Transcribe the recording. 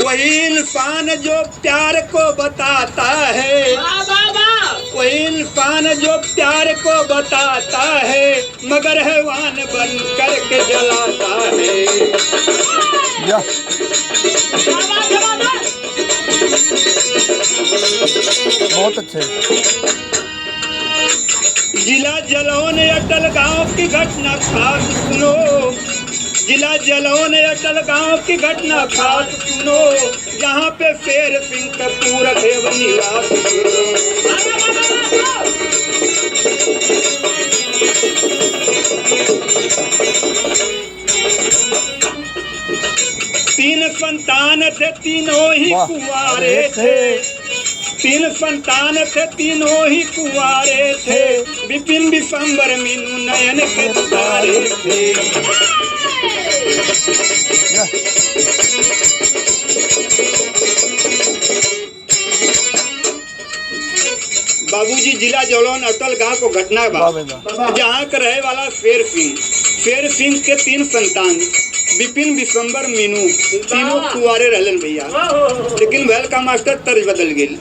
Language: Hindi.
वही इंसान जो प्यार को बताता है, वही इंसान जो प्यार को बताता है, मगर हैवान बन करके जलाता है। बहुत अच्छे। जिला जलौन अटल गांव की घटना खास सुनो, जिला जलौन अटल गांव की घटना खास सुनो, जहाँ पे शेर सिंह कपूर देव निवास। तीन संतान थे तीनों ही कुंवारे थे, तीन संतान थे तीनों ही कुंवारे थे, विपिन विशंबर मीनू नयन के तारे थे। बाबूजी जिला जलौन अटल गांव को घटना जहाँ का रहे वाला शेर सिंह के तीन संतान विपिन विशंबर मीनू तीनों कुंवारे रहलन भैया, लेकिन भैल का मास्टर तर्ज बदल गई।